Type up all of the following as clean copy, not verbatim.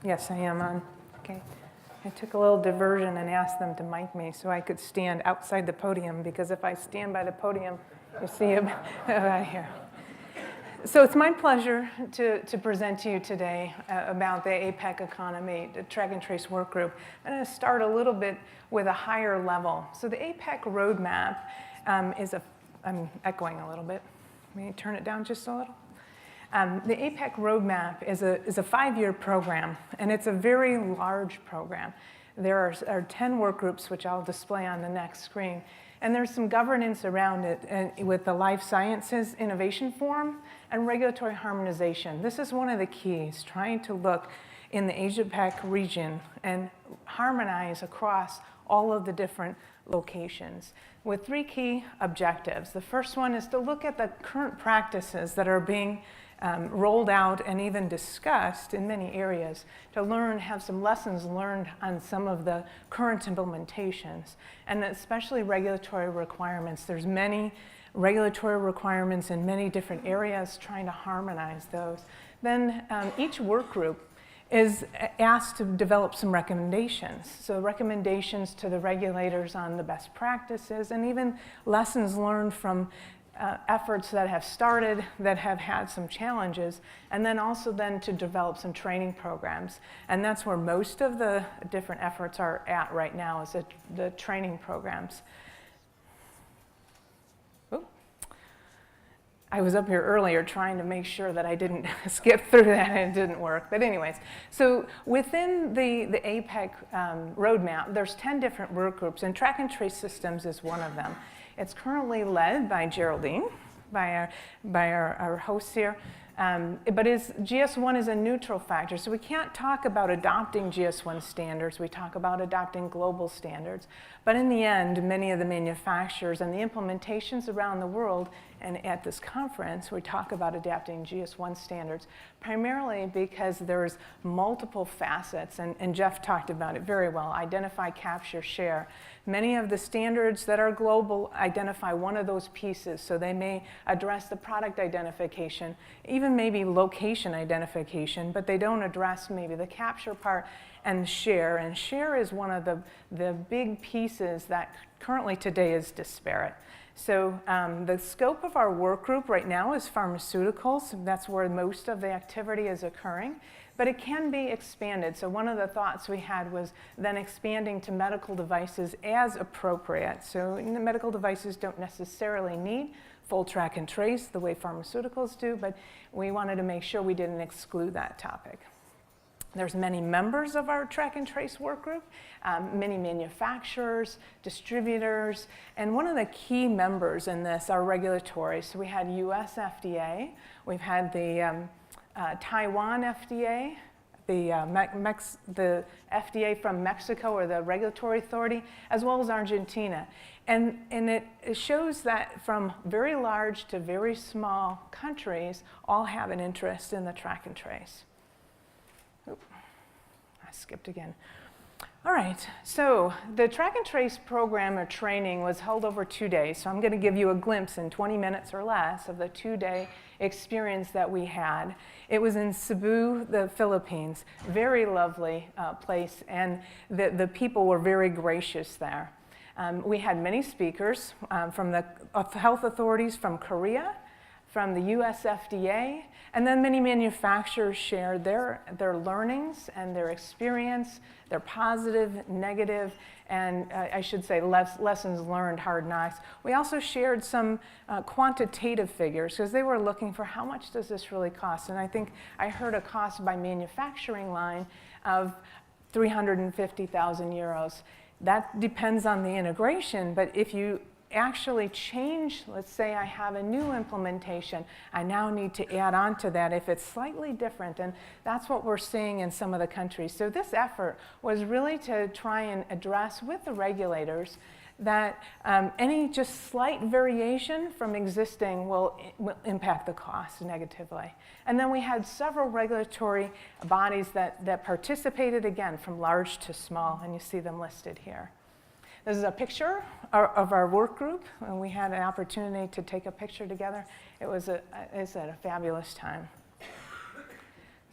Yes, I am on. Okay. I took a little diversion and asked them to mic me so I could stand outside the podium, because if I stand by the podium, you see it right here. So it's my pleasure to present to you today about the APEC economy, the Track and Trace work group. I'm going to start a little bit with a higher level. So the APEC roadmap I'm echoing a little bit. Let me turn it down just a little. The APEC roadmap is a 5-year program, and it's a very large program. There are 10 work groups, which I'll display on the next screen. And there's some governance around it with the Life Sciences Innovation Forum and regulatory harmonization. This is one of the keys, trying to look in the Asia-Pac region and harmonize across all of the different locations with 3 key objectives. The first one is to look at the current practices that are being rolled out and even discussed in many areas to have some lessons learned on some of the current implementations, and especially regulatory requirements. There's many regulatory requirements in many different areas, trying to harmonize those. Then each work group is asked to develop some recommendations. So recommendations to the regulators on the best practices and even lessons learned from efforts that have started that have had some challenges, and then also to develop some training programs. And that's where most of the different efforts are at right now, is the training programs. Ooh. I was up here earlier trying to make sure that I didn't skip through that, and it didn't work. But anyways, so within the APEC roadmap, there's 10 different work groups, and Track and Trace Systems is one of them. It's currently led by Geraldine, by our hosts here. But GS1 is a neutral factor, so we can't talk about adopting GS1 standards. We talk about adopting global standards. But in the end, many of the manufacturers and the implementations around the world, and at this conference, we talk about adapting GS1 standards, primarily because there's multiple facets, and Jeff talked about it very well: identify, capture, share. Many of the standards that are global identify one of those pieces, so they may address the product identification, even maybe location identification, but they don't address maybe the capture part and share. And share is one of the big pieces that currently today is disparate. So the scope of our work group right now is pharmaceuticals. That's where most of the activity is occurring. But it can be expanded. So one of the thoughts we had was then expanding to medical devices as appropriate. So the medical devices don't necessarily need full track and trace the way pharmaceuticals do, but we wanted to make sure we didn't exclude that topic. There's many members of our track and trace work group, many manufacturers, distributors, and one of the key members in this are regulatory. So we had US FDA, we've had the Taiwan FDA, the FDA from Mexico, or the regulatory authority, as well as Argentina. And it shows that from very large to very small countries all have an interest in the track and trace. Oop, I skipped again. All right, so the track and trace program or training was held over 2 days. So I'm going to give you a glimpse in 20 minutes or less of the 2-day experience that we had. It was in Cebu, the Philippines. Very lovely place, and the people were very gracious there. We had many speakers from the health authorities from Korea, from the US FDA, and then many manufacturers shared their learnings and their experience, their positive, negative, and I should say lessons learned, hard knocks. We also shared some quantitative figures, because they were looking for how much does this really cost. And I think I heard a cost by manufacturing line of 350,000 euros. That depends on the integration, but if you actually change, let's say I have a new implementation, I now need to add on to that if it's slightly different, and that's what we're seeing in some of the countries. So this effort was really to try and address with the regulators that any just slight variation from existing will impact the cost negatively. And then we had several regulatory bodies that participated, again, from large to small, and you see them listed here. This is a picture of our work group, and we had an opportunity to take a picture together. It's a fabulous time.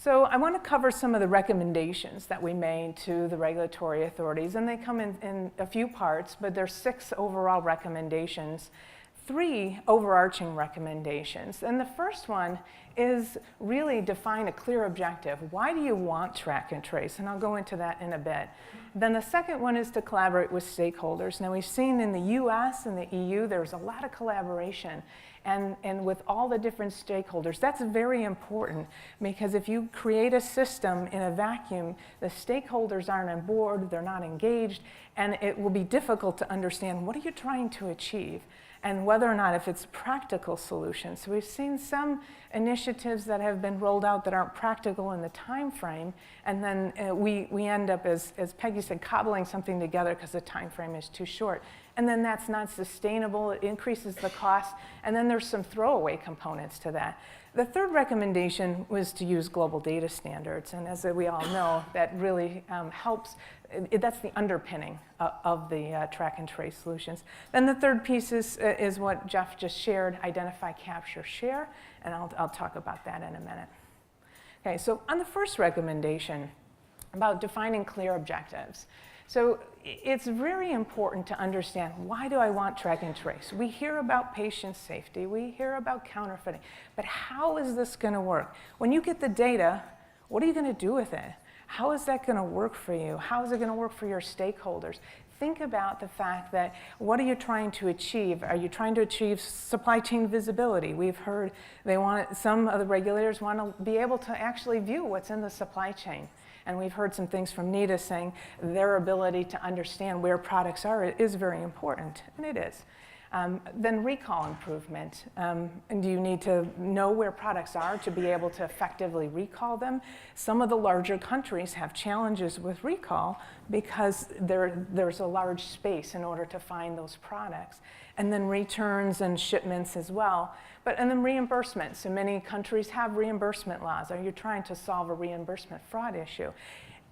So I want to cover some of the recommendations that we made to the regulatory authorities, and they come in a few parts, but there's 6 overall recommendations, 3 overarching recommendations. And the first one is really define a clear objective. Why do you want track and trace? And I'll go into that in a bit. Then the second one is to collaborate with stakeholders. Now we've seen in the US and the EU, there's a lot of collaboration. And with all the different stakeholders, that's very important, because if you create a system in a vacuum, the stakeholders aren't on board, they're not engaged, and it will be difficult to understand what are you trying to achieve, and whether or not if it's practical solutions. So we've seen some initiatives that have been rolled out that aren't practical in the time frame, and then we end up, as Peggy said, cobbling something together because the time frame is too short. And then that's not sustainable, it increases the cost, and then there's some throwaway components to that. The third recommendation was to use global data standards, and as we all know, that really helps. That's the underpinning of the track and trace solutions. Then the third piece is what Jeff just shared, identify, capture, share, and I'll talk about that in a minute. Okay, so on the first recommendation about defining clear objectives. So it's very important to understand, why do I want track and trace? We hear about patient safety, we hear about counterfeiting, but how is this going to work? When you get the data, what are you going to do with it? How is that going to work for you? How is it going to work for your stakeholders? Think about the fact that, what are you trying to achieve? Are you trying to achieve supply chain visibility? We've heard some of the regulators want to be able to actually view what's in the supply chain. And we've heard some things from NITA saying their ability to understand where products are is very important, and it is. Then recall improvement. And you need to know where products are to be able to effectively recall them. Some of the larger countries have challenges with recall because there's a large space in order to find those products. And then returns and shipments as well. And then reimbursement. So many countries have reimbursement laws. Are you trying to solve a reimbursement fraud issue?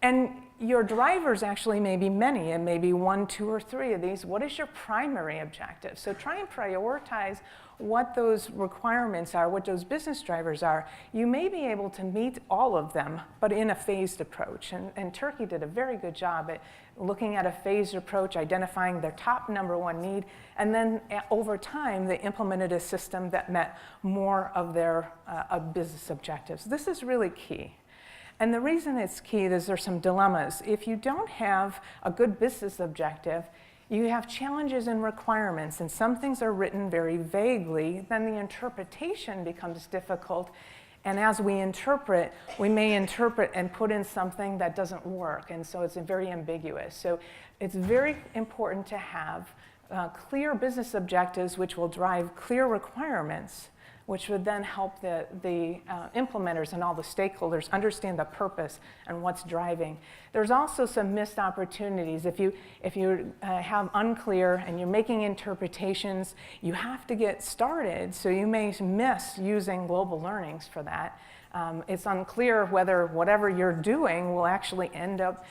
And your drivers actually may be many, and maybe 1, 2, or 3 of these. What is your primary objective? So try and prioritize what those requirements are, what those business drivers are. You may be able to meet all of them, but in a phased approach. And Turkey did a very good job at looking at a phased approach, identifying their top #1 need, and then over time, they implemented a system that met more of their business objectives. This is really key. And the reason it's key is there's some dilemmas. If you don't have a good business objective, you have challenges and requirements, and some things are written very vaguely, then the interpretation becomes difficult. And as we interpret, we may interpret and put in something that doesn't work, and so it's very ambiguous. So it's very important to have clear business objectives which will drive clear requirements, which would then help the implementers and all the stakeholders understand the purpose and what's driving. There's also some missed opportunities. If you have unclear and you're making interpretations, you have to get started, so you may miss using global learnings for that. It's unclear whether whatever you're doing will actually end up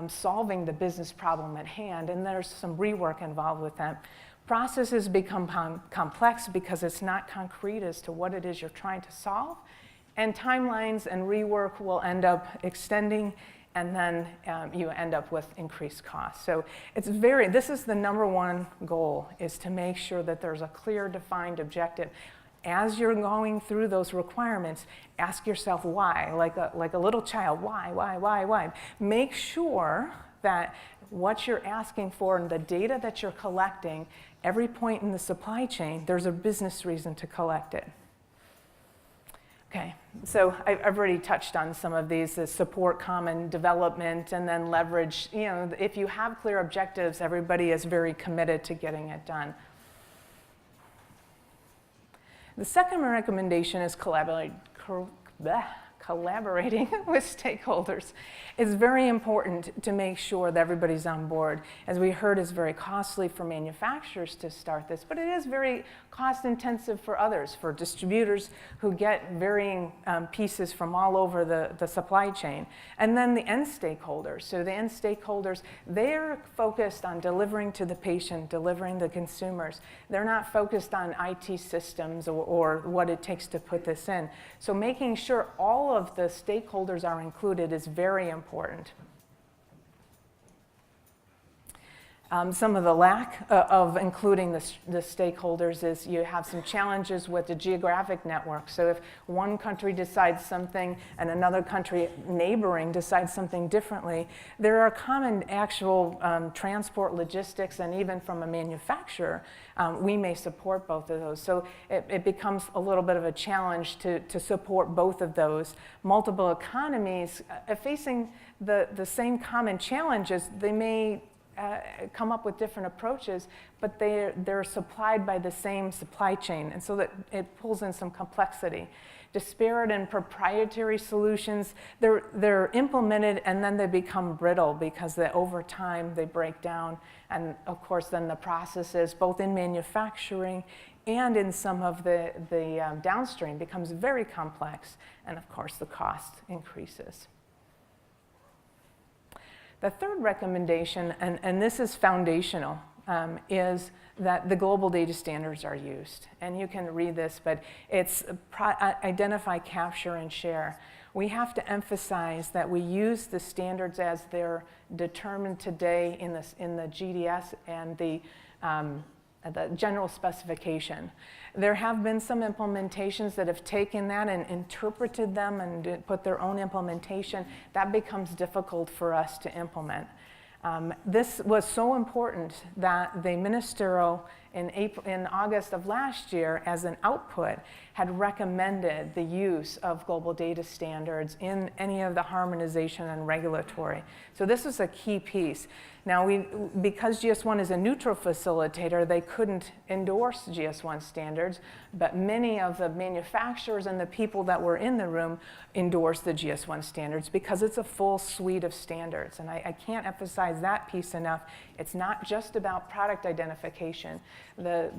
solving the business problem at hand, and there's some rework involved with that. Processes become complex because it's not concrete as to what it is you're trying to solve, and timelines and rework will end up extending, and then you end up with increased costs. So this is the #1 goal, is to make sure that there's a clear, defined objective. As you're going through those requirements, ask yourself why, like a little child, why? Make sure that what you're asking for and the data that you're collecting, every point in the supply chain, there's a business reason to collect it. Okay, so I've already touched on some of these, the support common development and then leverage. If you have clear objectives, everybody is very committed to getting it done. The second recommendation is collaborating with stakeholders. It's very important to make sure that everybody's on board. As we heard, it's very costly for manufacturers to start this, but it is very cost intensive for others, for distributors who get varying pieces from all over the supply chain. And then the end stakeholders. So the end stakeholders, they're focused on delivering to the patient, delivering to consumers. They're not focused on IT systems or what it takes to put this in. So making sure all all of the stakeholders are included is very important. Some of the lack of including the stakeholders is you have some challenges with the geographic network. So if one country decides something and another country neighboring decides something differently, there are common actual transport logistics, and even from a manufacturer, we may support both of those. So it becomes a little bit of a challenge to support both of those. Multiple economies facing the same common challenges, they may come up with different approaches, but they're supplied by the same supply chain, and so that it pulls in some complexity. Disparate and proprietary solutions, they're implemented and then they become brittle because over time they break down, and of course then the processes, both in manufacturing and in some of the downstream, becomes very complex, and of course the cost increases. The third recommendation, and this is foundational, is that the global data standards are used. And you can read this, but it's identify, capture, and share. We have to emphasize that we use the standards as they're determined today in the GDS and the general specification. There have been some implementations that have taken that and interpreted them and put their own implementation. That becomes difficult for us to implement. This was so important that the ministerial in August of last year, as an output, had recommended the use of global data standards in any of the harmonization and regulatory. So this is a key piece. Now, because GS1 is a neutral facilitator, they couldn't endorse GS1 standards, but many of the manufacturers and the people that were in the room endorsed the GS1 standards because it's a full suite of standards. And I can't emphasize that piece enough. It's not just about product identification.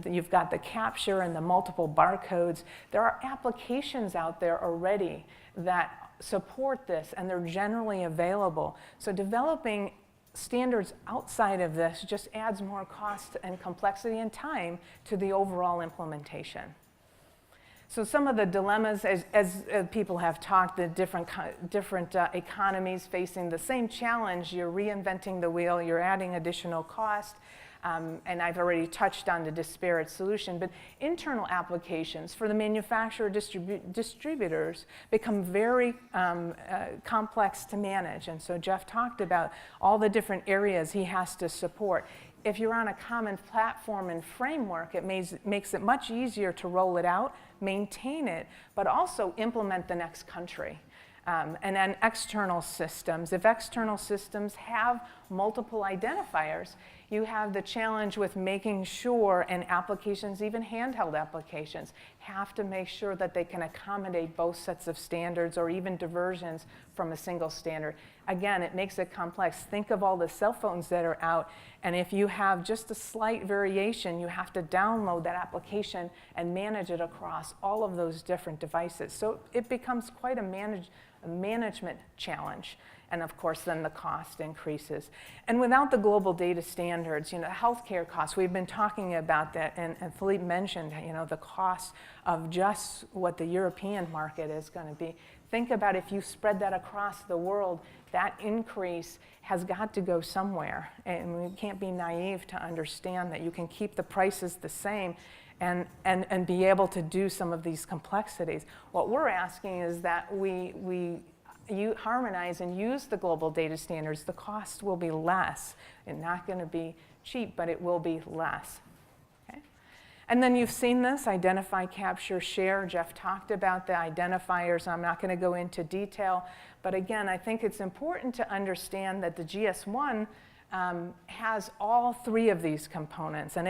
You've got the capture and the multiple barcodes. There are applications out there already that support this, and they're generally available. So developing standards outside of this just adds more cost and complexity and time to the overall implementation. So some of the dilemmas, as people have talked, the different economies facing the same challenge, you're reinventing the wheel, you're adding additional cost, and I've already touched on the disparate solution, but internal applications for the manufacturer distributors become very complex to manage. And so Jeff talked about all the different areas he has to support. If you're on a common platform and framework, it makes it much easier to roll it out, maintain it, but also implement the next country. And then external systems. If external systems have multiple identifiers, you have the challenge with making sure, and applications, even handheld applications, have to make sure that they can accommodate both sets of standards or even diversions from a single standard. Again, it makes it complex. Think of all the cell phones that are out, and if you have just a slight variation, you have to download that application and manage it across all of those different devices. So it becomes quite a management challenge. And of course, then the cost increases. And without the global data standards, healthcare costs, we've been talking about that, and Philippe mentioned, the cost of just what the European market is going to be. Think about if you spread that across the world, that increase has got to go somewhere. And we can't be naive to understand that you can keep the prices the same and be able to do some of these complexities. What we're asking is that you harmonize and use the global data standards. The cost will be less. It's not going to be cheap, but it will be less. Okay? And then you've seen this, identify, capture, share. Jeff talked about the identifiers. I'm not going to go into detail, but again, I think it's important to understand that the GS1 has all three of these components, and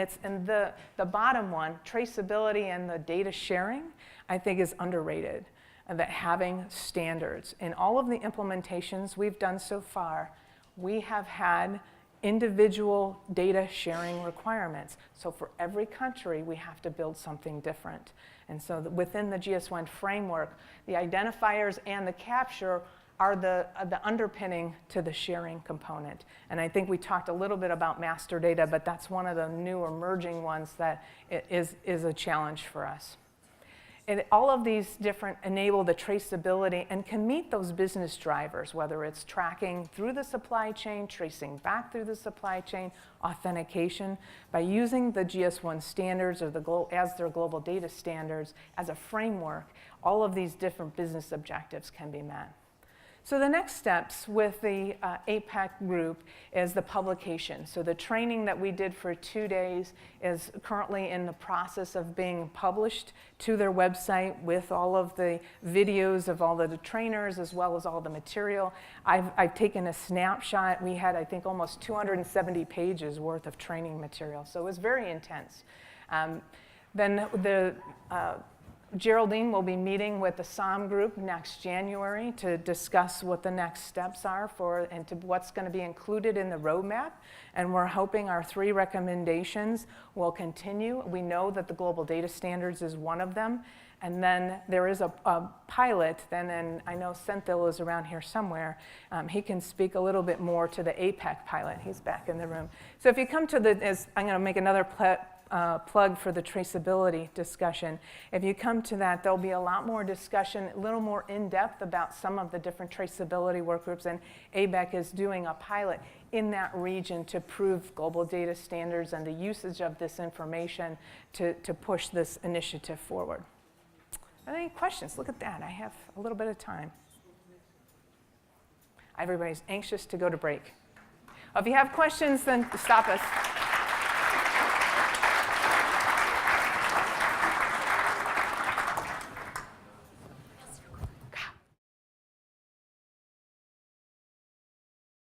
the bottom one, traceability and the data sharing, I think is underrated. That having standards. In all of the implementations we've done so far, we have had individual data sharing requirements. So for every country, we have to build something different. And so within the GS1 framework, the identifiers and the capture are the underpinning to the sharing component. And I think we talked a little bit about master data, but that's one of the new emerging ones that is a challenge for us. all of these different enable the traceability and can meet those business drivers, whether it's tracking through the supply chain, tracing back through the supply chain, authentication. By using the GS1 standards or as their global data standards as a framework, all of these different business objectives can be met. So the next steps with the APEC group is the publication. So the training that we did for 2 days is currently in the process of being published to their website with all of the videos of all of the trainers as well as all the material. I've taken a snapshot. We had, I think, almost 270 pages worth of training material. So it was very intense. Then the Geraldine will be meeting with the SOM group next January to discuss what the next steps are and what's going to be included in the roadmap. And we're hoping our 3 recommendations will continue. We know that the global data standards is one of them. And then there is a pilot, and I know Senthil is around here somewhere. He can speak a little bit more to the APEC pilot. He's back in the room. So if you come to I'm going to make another plug for the traceability discussion. If you come to that, there'll be a lot more discussion, a little more in-depth about some of the different traceability work groups, and APEC is doing a pilot in that region to prove global data standards and the usage of this information to push this initiative forward. Any questions? Look at that. I have a little bit of time. Everybody's anxious to go to break. If you have questions, then stop us.